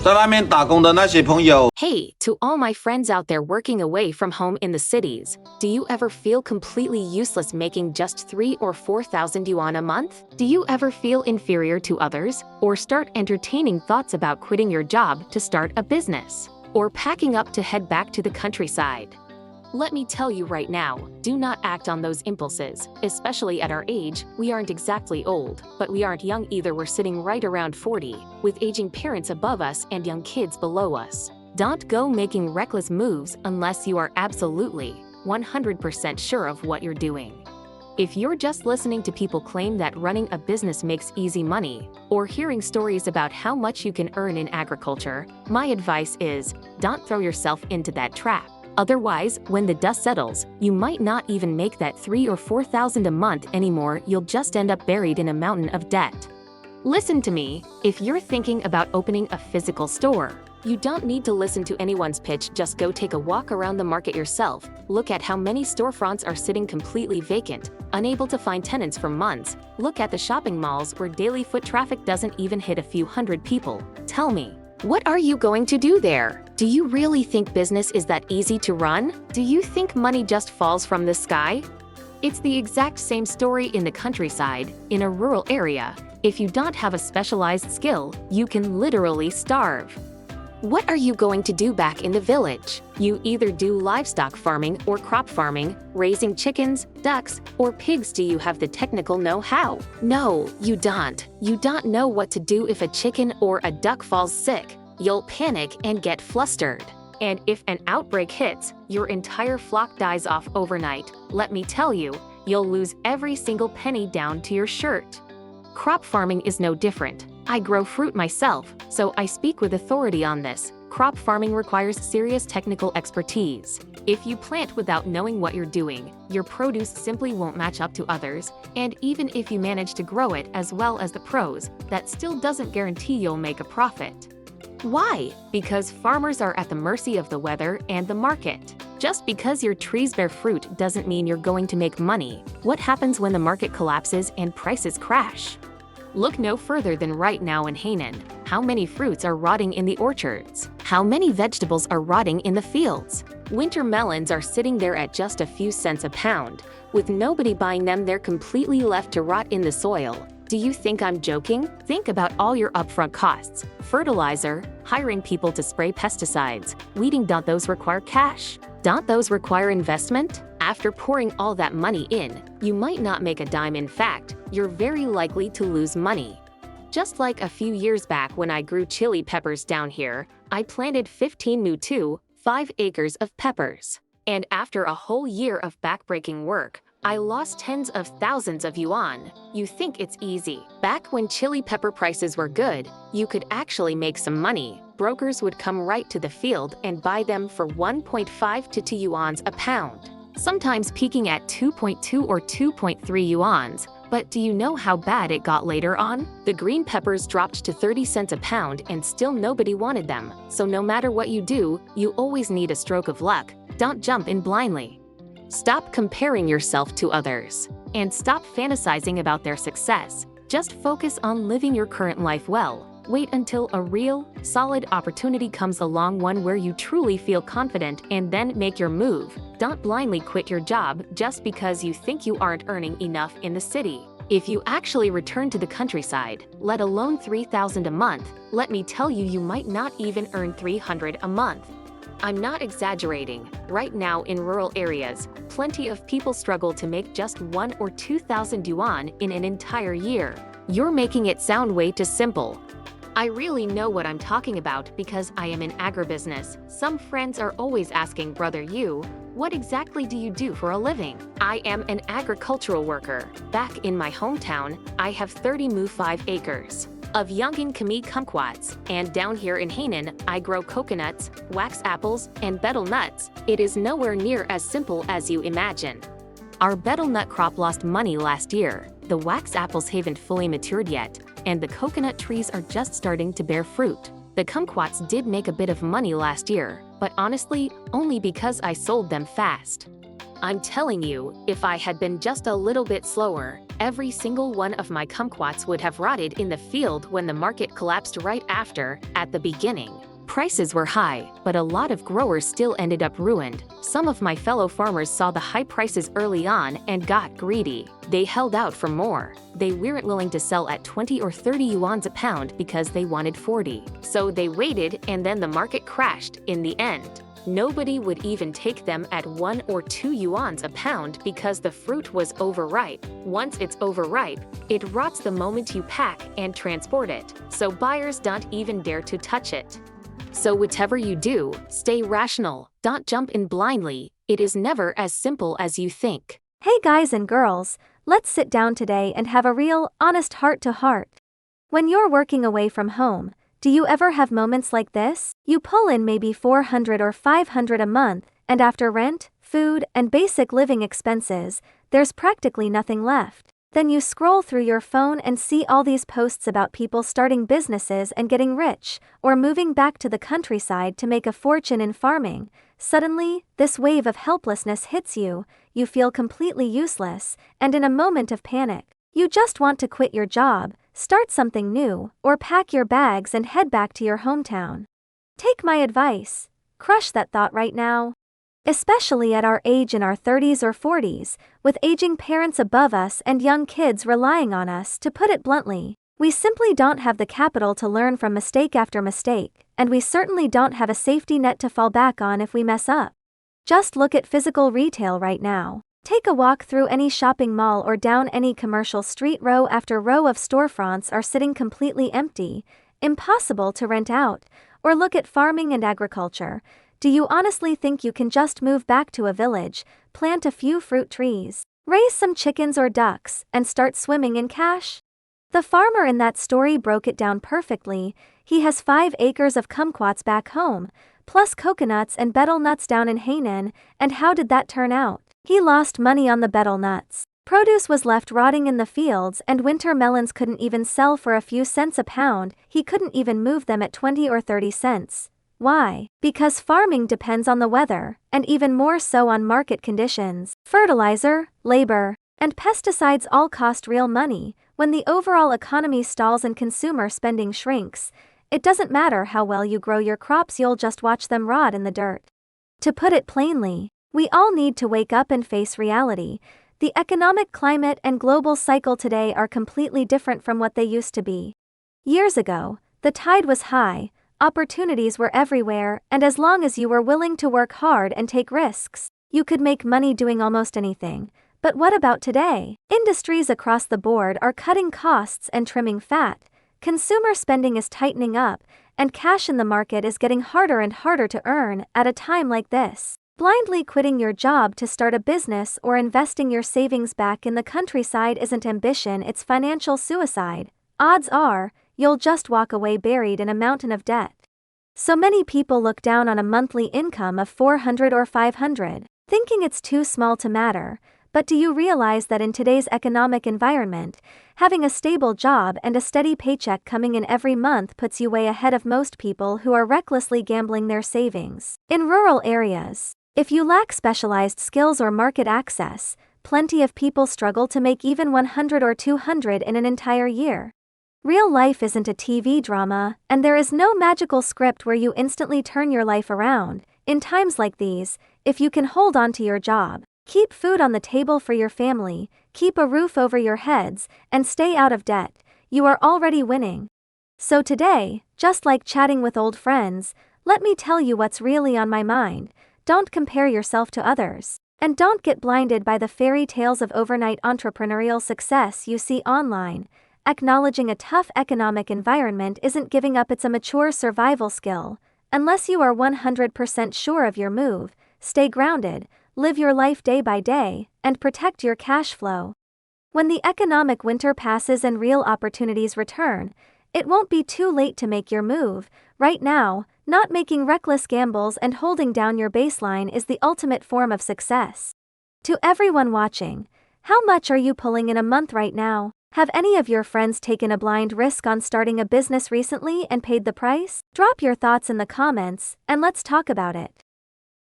在外面打工的那些朋友。 Hey, to all my friends out there working away from home in the cities, do you ever feel completely useless making just 3 or 4,000 yuan a month? Do you ever feel inferior to others, or start entertaining thoughts about quitting your job to start a business, or packing up to head back to the countryside? Let me tell you right now, do not act on those impulses, especially at our age. We aren't exactly old, but we aren't young either. We're sitting right around 40, with aging parents above us and young kids below us. Don't go making reckless moves unless you are absolutely 100% sure of what you're doing. If you're just listening to people claim that running a business makes easy money, or hearing stories about how much you can earn in agriculture, my advice is, don't throw yourself into that trap. Otherwise, when the dust settles, you might not even make that 3 or 4,000 a month anymore. You'll just end up buried in a mountain of debt. Listen to me, if you're thinking about opening a physical store, you don't need to listen to anyone's pitch. Just go take a walk around the market yourself. Look at how many storefronts are sitting completely vacant, unable to find tenants for months. Look at the shopping malls where daily foot traffic doesn't even hit a few hundred people. Tell me, what are you going to do there? Do you really think business is that easy to run? Do you think money just falls from the sky? It's the exact same story in the countryside, in a rural area. If you don't have a specialized skill, you can literally starve. What are you going to do back in the village? You either do livestock farming or crop farming, raising chickens, ducks, or pigs. Do you have the technical know-how? No, you don't. You don't know what to do if a chicken or a duck falls sick. You'll panic and get flustered. And if an outbreak hits, your entire flock dies off overnight. Let me tell you, you'll lose every single penny down to your shirt. Crop farming is no different. I grow fruit myself, so I speak with authority on this. Crop farming requires serious technical expertise. If you plant without knowing what you're doing, your produce simply won't match up to others, and even if you manage to grow it as well as the pros, that still doesn't guarantee you'll make a profit. Why? Because farmers are at the mercy of the weather and the market. Just because your trees bear fruit doesn't mean you're going to make money. What happens when the market collapses and prices crash? Look no further than right now in Hainan. How many fruits are rotting in the orchards? How many vegetables are rotting in the fields? Winter melons are sitting there at just a few cents a pound. With nobody buying them, they're completely left to rot in the soil. Do you think I'm joking? Think about all your upfront costs. Fertilizer, hiring people to spray pesticides, weeding. Don't those require cash? Don't those require investment? After pouring all that money in, you might not make a dime. In fact, you're very likely to lose money. Just like a few years back when I grew chili peppers down here, I planted 15 mu 5 acres of peppers. And after a whole year of backbreaking work, I lost tens of thousands of yuan. You think it's easy. Back when chili pepper prices were good, you could actually make some money. Brokers would come right to the field and buy them for 1.5 to 2 yuans a pound, sometimes peaking at 2.2 or 2.3 yuans. But do you know how bad it got later on? The green peppers dropped to 30 cents a pound and still nobody wanted them. So no matter what you do, you always need a stroke of luck. Don't jump in blindly. Stop comparing yourself to others, and stop fantasizing about their success. Just focus on living your current life well. Wait until a real, solid opportunity comes along, one where you truly feel confident, and then make your move. Don't blindly quit your job just because you think you aren't earning enough in the city. If you actually return to the countryside, let alone 3,000 a month, let me tell you, you might not even earn 300 a month. I'm not exaggerating. Right now in rural areas, plenty of people struggle to make just 1 or 2,000 yuan in an entire year. You're making it sound way too simple. I really know what I'm talking about because I am in agribusiness. Some friends are always asking, brother, what exactly do you do for a living? I am an agricultural worker. Back in my hometown, I have 30 mu 5 acres of Yongin Kami kumquats, and down here in Hainan, I grow coconuts, wax apples, and betel nuts. It is nowhere near as simple as you imagine. Our betel nut crop lost money last year. The wax apples haven't fully matured yet, and the coconut trees are just starting to bear fruit. The kumquats did make a bit of money last year, but honestly, only because I sold them fast. I'm telling you, if I had been just a little bit slower, Every single one of my kumquats would have rotted in the field when the market collapsed right after. At the beginning, prices were high, but a lot of growers still ended up ruined. Some of my fellow farmers saw the high prices early on and got greedy. They held out for more. They weren't willing to sell at 20 or 30 yuan a pound because they wanted 40. So they waited, and then the market crashed in the end. Nobody would even take them at 1 or 2 yuan a pound because the fruit was overripe. Once it's overripe, it rots the moment you pack and transport it, so buyers don't even dare to touch it. So whatever you do, stay rational, don't jump in blindly. It is never as simple as you think. Hey guys and girls, let's sit down today and have a real, honest heart-to-heart. When you're working away from home, do you ever have moments like this? You pull in maybe 400 or 500 a month, and after rent, food, and basic living expenses, there's practically nothing left. Then you scroll through your phone and see all these posts about people starting businesses and getting rich, or moving back to the countryside to make a fortune in farming. Suddenly, this wave of helplessness hits you, you feel completely useless, and in a moment of panic, you just want to quit your job, start something new, or pack your bags and head back to your hometown. Take my advice. Crush that thought right now. Especially at our age in our 30s or 40s, with aging parents above us and young kids relying on us. To put it bluntly, we simply don't have the capital to learn from mistake after mistake, and we certainly don't have a safety net to fall back on if we mess up. Just look at physical retail right now. Take a walk through any shopping mall or down any commercial street. Row after row of storefronts are sitting completely empty, impossible to rent out. Or look at farming and agriculture. Do you honestly think you can just move back to a village, plant a few fruit trees, raise some chickens or ducks, and start swimming in cash? The farmer in that story broke it down perfectly. He has 5 acres of kumquats back home, plus coconuts and betel nuts down in Hainan, and how did that turn out? He lost money on the betel nuts. Produce was left rotting in the fields, and winter melons couldn't even sell for a few cents a pound. He couldn't even move them at 20 or 30 cents. Why? Because farming depends on the weather, and even more so on market conditions. Fertilizer, labor, and pesticides all cost real money. When the overall economy stalls and consumer spending shrinks, it doesn't matter how well you grow your crops, you'll just watch them rot in the dirt. To put it plainly, we all need to wake up and face reality. The economic climate and global cycle today are completely different from what they used to be. Years ago, the tide was high, opportunities were everywhere, and as long as you were willing to work hard and take risks, you could make money doing almost anything. But what about today? Industries across the board are cutting costs and trimming fat, consumer spending is tightening up, and cash in the market is getting harder and harder to earn. At a time like this, blindly quitting your job to start a business or investing your savings back in the countryside isn't ambition, it's financial suicide. Odds are, you'll just walk away buried in a mountain of debt. So many people look down on a monthly income of 400 or 500, thinking it's too small to matter. But do you realize that in today's economic environment, having a stable job and a steady paycheck coming in every month puts you way ahead of most people who are recklessly gambling their savings? In rural areas, if you lack specialized skills or market access, plenty of people struggle to make even 100 or 200 in an entire year. Real life isn't a TV drama, and there is no magical script where you instantly turn your life around. In times like these, if you can hold on to your job, keep food on the table for your family, keep a roof over your heads, and stay out of debt, you are already winning. So today, just like chatting with old friends, let me tell you what's really on my mind. Don't compare yourself to others. And don't get blinded by the fairy tales of overnight entrepreneurial success you see online. Acknowledging a tough economic environment isn't giving up, it's a mature survival skill. Unless you are 100% sure of your move, stay grounded, live your life day by day, and protect your cash flow. When the economic winter passes and real opportunities return, it won't be too late to make your move. Right now, not making reckless gambles and holding down your baseline is the ultimate form of success. To everyone watching, how much are you pulling in a month right now? Have any of your friends taken a blind risk on starting a business recently and paid the price? Drop your thoughts in the comments, and let's talk about it.